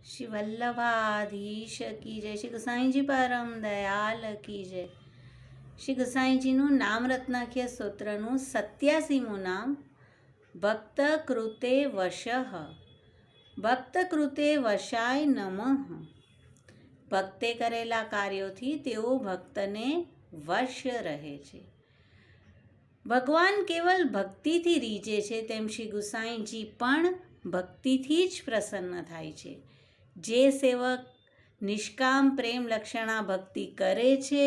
श्री वल्लभाधीश की जय। श्री गोसाई जी परम दयाल की जय। श्री गोसाई जी નું નામ રત્નાખ્ય સ્તોત્રનું 87મું નામ ભક્ત કૃતે વશઃ. ભક્ત કૃતે વશાય નમઃ. ભક્તે કરેલા કાર્યોથી તેઓ ભક્તને વશ રહે છે. ભગવાન કેવલ ભક્તિથી રીઝે છે તેમ શ્રી ગુસાઈજી પણ ભક્તિથી જ પ્રસન્ન થાય છે. જે સેવક નિષ્કામ પ્રેમ લક્ષણા ભક્તિ કરે છે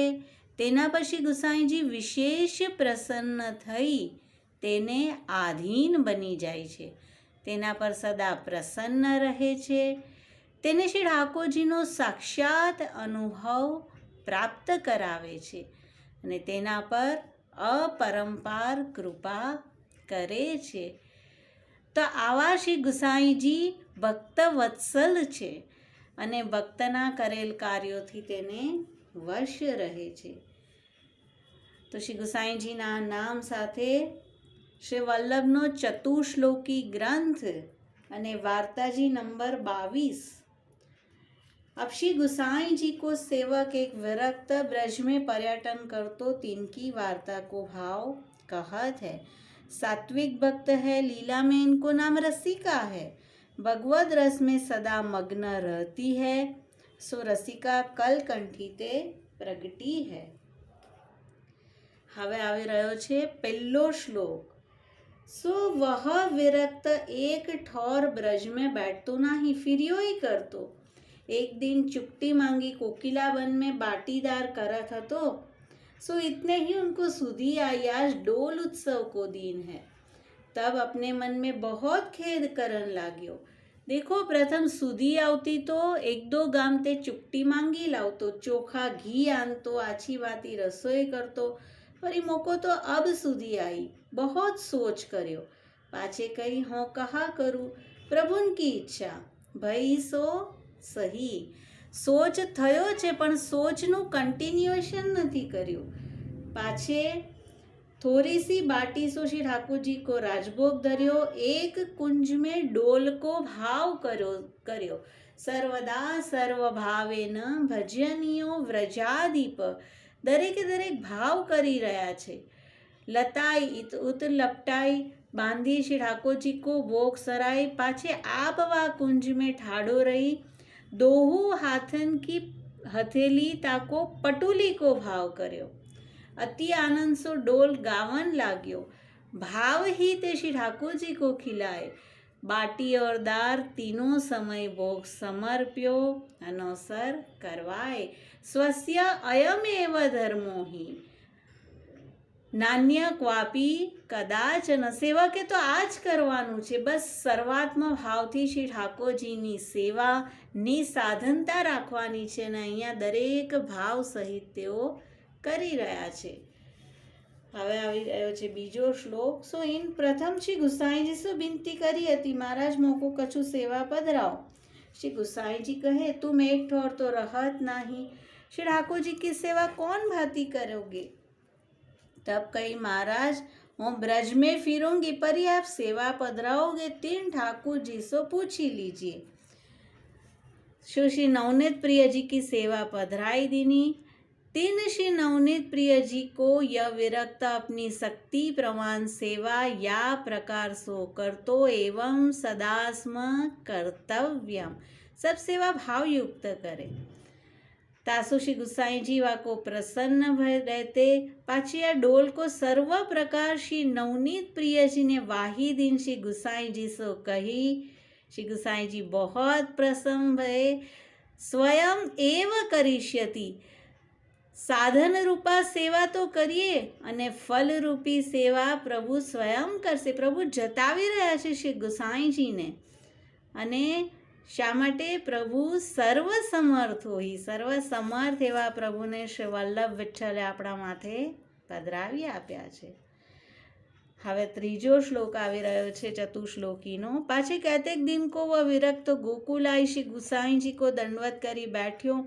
તેના પર શ્રી ગુસાઈજી વિશેષ પ્રસન્ન થઈ તેને આધીન બની જાય છે. તેના પર સદા પ્રસન્ન રહે છે. તેને શ્રી ઠાકોરજીનો સાક્ષાત અનુભવ પ્રાપ્ત કરાવે છે અને તેના પર અપરંપાર કૃપા કરે છે. તો આવા શ્રી ગુસાઈજી ભક્ત વત્સલ છે અને ભક્તના કરેલ કાર્યોથી તેને વશ રહે છે. તો શ્રી ગુસાઈજીના નામ સાથે શ્રી વલ્લભનો ચતુશ્લોકી ગ્રંથ અને વાર્તાજી नंबर 22. अब श्री गुसाई जी को सेवक एक विरक्त ब्रज में पर्यटन करतो तिनकी वार्ता को भाव कहत है. सात्विक भक्त है, लीला में इनको नाम रसिका है. भगवद रस में सदा मग्न रहती है, सो रसिका कलकंठी ते प्रगटी है. હવે આવી રહ્યો છે પહેલો શ્લોક. सो वह विरक्त एक ठौर ब्रज में बैठतो नहीं, फिरियो ही करतो. एक दिन चुपटी मांगी कोकिला वन में बाटीदार करत हतो. सो इतने ही उनको सुधी आई, आज डोल उत्सव को दिन है. तब अपने मन में बहुत खेद करन लाग्यो. देखो, प्रथम सुधी आवती तो एक दो गाम ते चुपटी मांगी लावतो, चोखा घी आनतो, आछी वाती रसोई करतो. फरी मोको तो अब सुधी आई. बहुत सोच कर्यो, पाछे कही हों कहा करूँ, प्रभुन की इच्छा भई सो सही. सोच थयो छे पण सोचનું કન્ટિન્યુએશન નથી કર્યું. પાછે थोड़ी सी बाटी सो श्री ठाकुर जी को राजभोग धर्यो. एक कुंज में डोल को भाव कर्यो. सर्वदा सर्व भावे न भजनियो व्रजादीप. दरेके दरेक भाव करी रहा छे. लताई उत लपटाई बांधी श्री ठाकुर जी को भोग सराय. पाछे आप वा कुंज में ठाड़ो रही. दोहू हाथन की हथेली ताको पटुली को भाव कर्यो. अति आनंद सो डोल गावन लाग्यो. भाव ही ते श्री ठाकुर जी को खिलाए. बाटी और दार तीनों समय भोग समर्प्यो. अनोसर करवाए. स्वस्य अयमेव धर्मो ही नान्य क्वापी कदाचन. सेवके तो आज करवानुं छे. बस सर्वात्म भावथी श्री ठाकोरजीनी सेवानी साधनता राखवानी छे ने अहींया दरेक भाव सहित तेओ કરી રહ્યા છે. હવે આવી રહ્યો છે બીજો શ્લોક. સો ઇન પ્રથમ શ્રી ગુસાઈજી સો વિનંતી કરી હતી, મહારાજ મોકો કछु સેવા પધરાઓ. श्री गुसाई जी कहे, तुम एक ठौर तो रहत नहीं, श्री ठाकुर जी की सेवा कौन भांति करोगे. तब कही, महाराज હું ब्रज में फिरूंगी, पर ही आप सेवा पधराओगे तीन ठाकुर जी सो पूछी लीजिए. श्री नवनीत प्रिय जी की सेवा पधराई दीनी. तीन श्री नवनीत प्रिय जी को यह विरक्त अपनी शक्ति प्रमाण सेवा या प्रकार सो करतो एवं सदास्म कर्तव्यम. सब सेवा भाव युक्त करे. तासु श्री गुसाई जी वा को प्रसन्न भय रहते. पाछी आ डोल को सर्व प्रकार श्री नवनीत प्रिय जी ने वाही दिन श्री गुसाई जी सो कही. श्री गुसाई जी बहुत प्रसन्न भय. स्वयं एव करिष्यति. साधन रूपा सेवा तो करिए અને ફલ રૂપી સેવા પ્રભુ સ્વયં કરશે. પ્રભુ જતાવી રહ્યા છે શ્રી ગુસાઈજીને. અને શા માટે? પ્રભુ સર્વસમર્થ હોય. સર્વસમર્થ એવા પ્રભુને શ્રી વલ્લભ વિઠ્ઠલે આપણા માથે પધરાવી આપ્યા છે. હવે ત્રીજો શ્લોક આવી રહ્યો છે ચતુશ્લોકીનો. પાછે કહેતેક દિન કો વહ વિરક્ત ગોકુલ आई. श्री गुसाईजी को दंडवत करी बैठ्यो.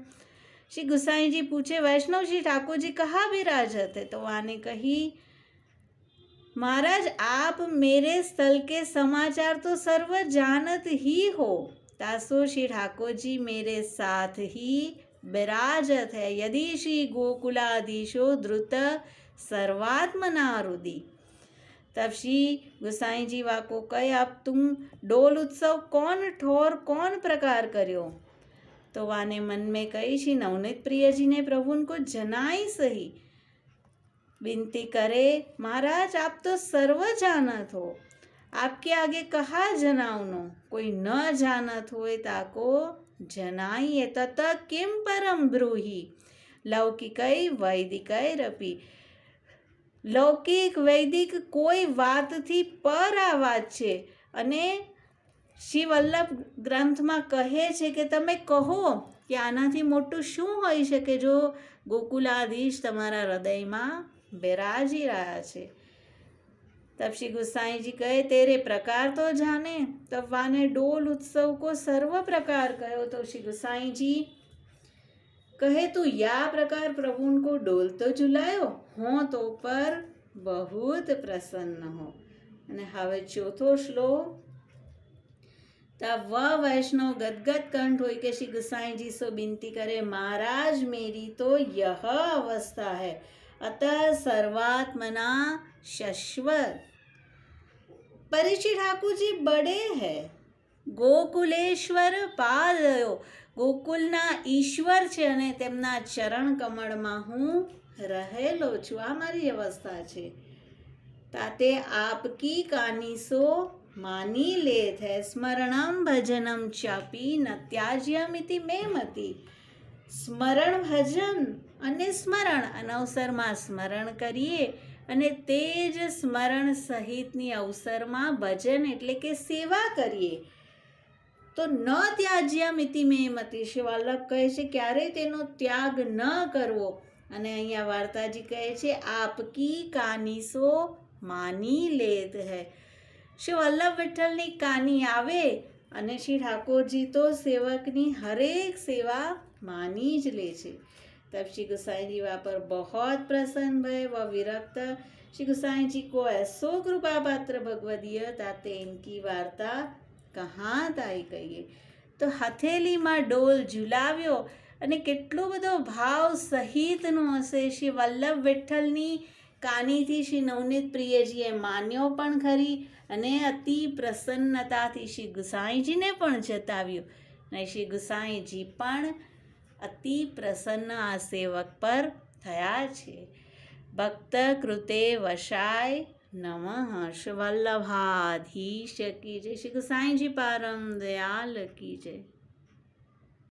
श्री गुसाई जी पूछे, वैष्णव श्री ठाकुर जी कहाँ विराजत है. तो आने कही, महाराज आप मेरे स्थल के समाचार तो सर्व जानत ही हो, तासो श्री ठाकुर जी मेरे साथ ही विराजत है। यदि श्री गोकुलाधीशो द्रुत सर्वात्मना रुदी। तब श्री गोसाई जी वाको कहे, अब तुम डोल उत्सव कौन ठोर कौन प्रकार कर्यो? तो वाने मन में कही, श्री नवनीत प्रिय जी ने प्रभु उनको जनाई सही। विनती करे, महाराज आप तो सर्व जानत हो, आपके आगे कहा जनाउनो? कोई न जानत होए ताको जनाइए। तत किम परम ब्रूही लौकिकई वैदिकई रपी। લૌકિક વૈદિક કોઈ વાતથી પર આ વાત છે અને શ્રી વલ્લભ ગ્રંથમાં કહે છે કે તમે કહો કે આનાથી મોટું શું હોઈ શકે જો ગોકુલાધીશ તમારા હૃદયમાં બિરાજી રહ્યા છે। तब श्री गोसाई जी कहे, तेरे प्रकार तो जाने। तब वाने डोल उत्सव को सर्व प्रकार कहो। तो श्री गोसाई जी कहे, तू या प्रकार प्रभु को डोल तो झुलायो हो तो पर बहुत प्रसन्न हो। અને હવે ચોથો શ્લોક। तब वह वैष्णव गदगद कंठ हुई कि श्री गोसाई जी से विनती करे, महाराज मेरी तो यह अवस्था है, अतः सर्वात्मना शश्वत। परीक्षित ठाकुर जी बड़े हैं, ગોકુલેશ્વર પાદયો, ગોકુલના ઈશ્વર છે અને તેમના ચરણ કમળમાં હું રહેલો છું। આ મારી અવસ્થા છે। તાતે આપકી કાનીસો માની લેત હૈ, સ્મરણમ ભજનમ ચાપી ન ત્યાજ્યમિતિ મેમતી। સ્મરણ ભજન અને સ્મરણ અનવસરમાં સ્મરણ કરીએ અને તે જ સ્મરણ સહિતની અવસરમાં ભજન એટલે કે સેવા કરીએ તો ન ત્યાજ્યમિતિ મેમતી। શ્રી વલ્લભ કહે છે ક્યારેય તેનો ત્યાગ ન કરવો। અને અહીંયા વાર્તાજી કહે છે આપકી કાનીસો માની લેત હૈ। શ્રી વલ્લભ વિઠ્ઠલની કાની આવે અને શ્રી ઠાકોરજી તો સેવકની હરેક સેવા માની જ લે છે। तब श्री गोसाई जी वहाँ पर बहुत प्रसन्न भय व विरक्त। श्री गोसाई जी को ऐसो कृपा पात्र भगवदीय ताते इनकी वार्ता कहाँ ताई कहिए। तो हथेलीમાં ડોલ ઝુલાવ્યો અને કેટલો બધો ભાવ સહિતનો હશે। શ્રી વલ્લભ વિઠ્ઠલની કાનીથી શ્રી નવનીત પ્રિયજીએ માન્યો પણ ખરી અને અતિ પ્રસન્નતાથી શ્રી ગુસાઈજીને પણ જતાવ્યું અને શ્રી ગુસાઈજી પણ અતિ પ્રસન્ન આ સેવક પર થયા છે। ભક્ત કૃતે વશાય નમઃ। શ્રી વલ્લભાધીશ કી જય। શ્રી ગુસાઈજી પારમ દયાલ કી જય।